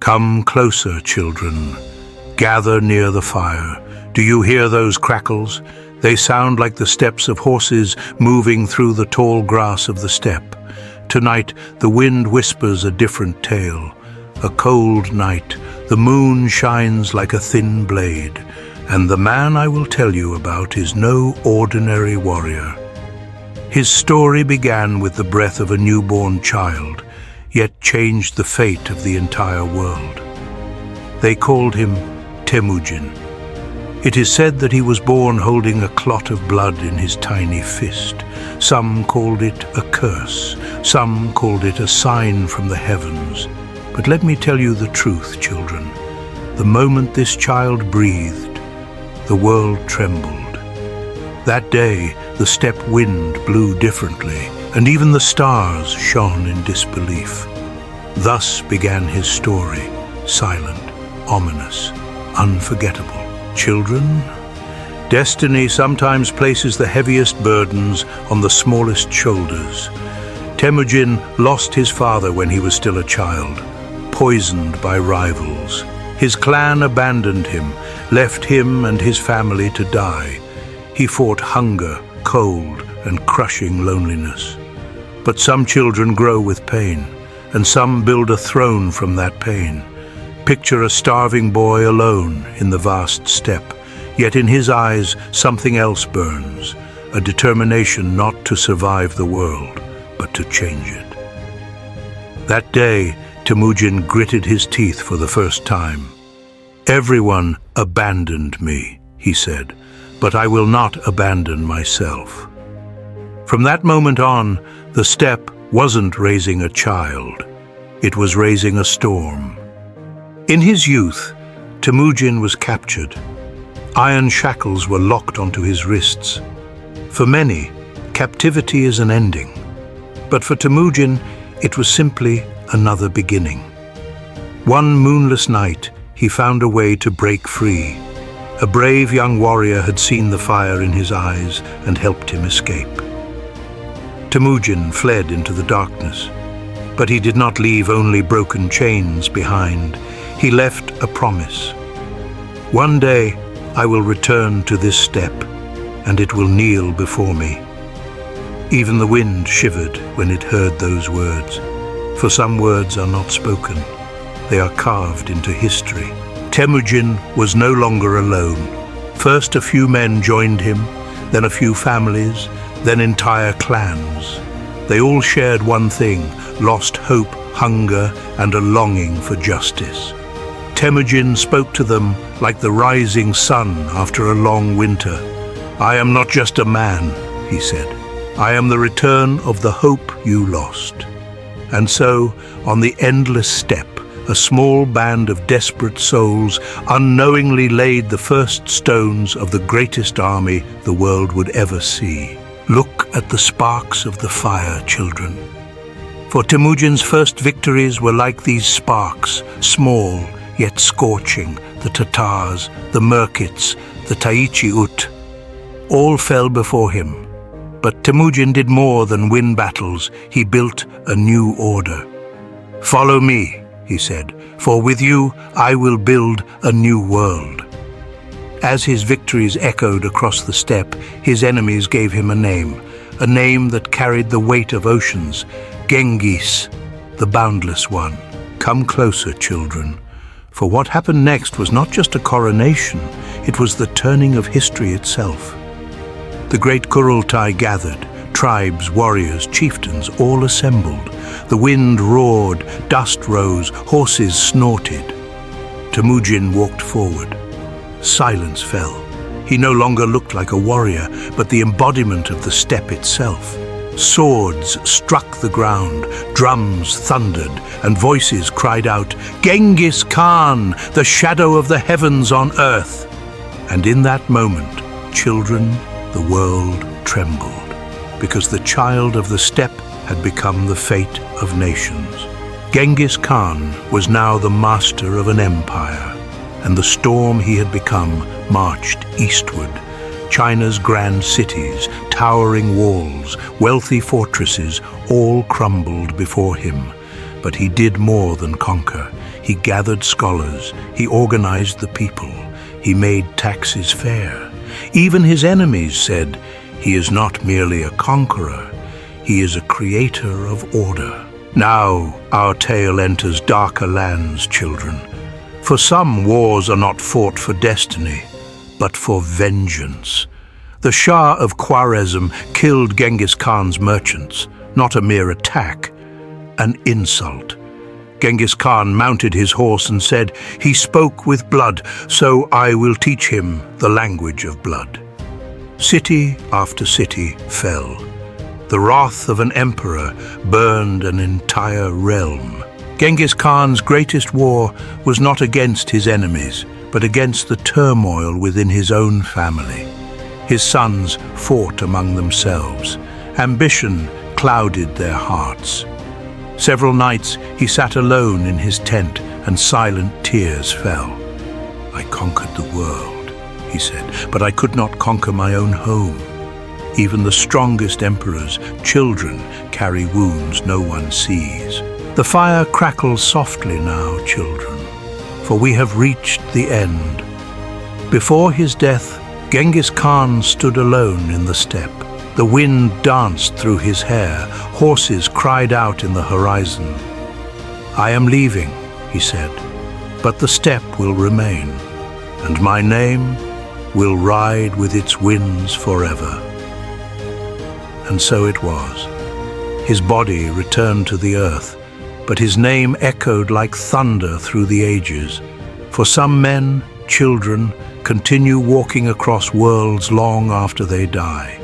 Come closer, children. Gather near the fire. Do you hear those crackles? They sound like the steps of horses moving through the tall grass of the steppe. Tonight, the wind whispers a different tale. A cold night, the moon shines like a thin blade, and the man I will tell you about is no ordinary warrior. His story began with the breath of a newborn child, yet changed the fate of the entire world. They called him Temujin. It is said that he was born holding a clot of blood in his tiny fist. Some called it a curse, some called it a sign from the heavens. But let me tell you the truth, children. The moment this child breathed, the world trembled. That day, the steppe wind blew differently, and even the stars shone in disbelief. Thus began his story, silent, ominous, unforgettable. Children, destiny sometimes places the heaviest burdens on the smallest shoulders. Temujin lost his father when he was still a child, poisoned by rivals. His clan abandoned him, left him and his family to die. He fought hunger, cold, and crushing loneliness. But some children grow with pain, and some build a throne from that pain. Picture a starving boy alone in the vast steppe, yet in his eyes something else burns, a determination not to survive the world, but to change it. That day, Temujin gritted his teeth for the first time. "Everyone abandoned me," he said, "but I will not abandon myself." From that moment on, the steppe wasn't raising a child, it was raising a storm. In his youth, Temujin was captured. Iron shackles were locked onto his wrists. For many, captivity is an ending. But for Temujin, it was simply another beginning. One moonless night, he found a way to break free. A brave young warrior had seen the fire in his eyes and helped him escape. Temujin fled into the darkness, but he did not leave only broken chains behind. He left a promise. One day I will return to this steppe, and it will kneel before me. Even the wind shivered when it heard those words, for some words are not spoken. They are carved into history. Temujin was no longer alone. First a few men joined him, then a few families, then entire clans. They all shared one thing: lost hope, hunger, and a longing for justice. Temujin spoke to them like the rising sun after a long winter. "I am not just a man," he said. "I am the return of the hope you lost." And so, on the endless steppe, a small band of desperate souls unknowingly laid the first stones of the greatest army the world would ever see. Look at the sparks of the fire, children. For Temujin's first victories were like these sparks, small yet scorching. The Tatars, the Merkits, the Taichi-Ut, all fell before him. But Temujin did more than win battles. He built a new order. "Follow me," he said, "for with you I will build a new world." As his victories echoed across the steppe, his enemies gave him a name that carried the weight of oceans: Genghis, the boundless one. Come closer, children. For what happened next was not just a coronation, it was the turning of history itself. The great Kurultai gathered, tribes, warriors, chieftains, all assembled. The wind roared, dust rose, horses snorted. Temujin walked forward. Silence fell. He no longer looked like a warrior, but the embodiment of the steppe itself. Swords struck the ground, drums thundered, and voices cried out, "Genghis Khan, the shadow of the heavens on earth!" And in that moment, children, the world trembled, because the child of the steppe had become the fate of nations. Genghis Khan was now the master of an empire, and the storm he had become marched eastward. China's grand cities, towering walls, wealthy fortresses, all crumbled before him. But he did more than conquer. He gathered scholars, he organized the people, he made taxes fair. Even his enemies said, "He is not merely a conqueror, he is a creator of order." Now our tale enters darker lands, children. For some wars are not fought for destiny, but for vengeance. The Shah of Khwarezm killed Genghis Khan's merchants, not a mere attack, an insult. Genghis Khan mounted his horse and said, "He spoke with blood, so I will teach him the language of blood." City after city fell. The wrath of an emperor burned an entire realm. Genghis Khan's greatest war was not against his enemies, but against the turmoil within his own family. His sons fought among themselves. Ambition clouded their hearts. Several nights he sat alone in his tent and silent tears fell. "I conquered the world," he said, "but I could not conquer my own home. Even the strongest emperors' children carry wounds no one sees." The fire crackles softly now, children, for we have reached the end. Before his death, Genghis Khan stood alone in the steppe. The wind danced through his hair, horses cried out in the horizon. "I am leaving," he said, "but the steppe will remain, and my name will ride with its winds forever." And so it was. His body returned to the earth, but his name echoed like thunder through the ages. For some men, children, continue walking across worlds long after they die.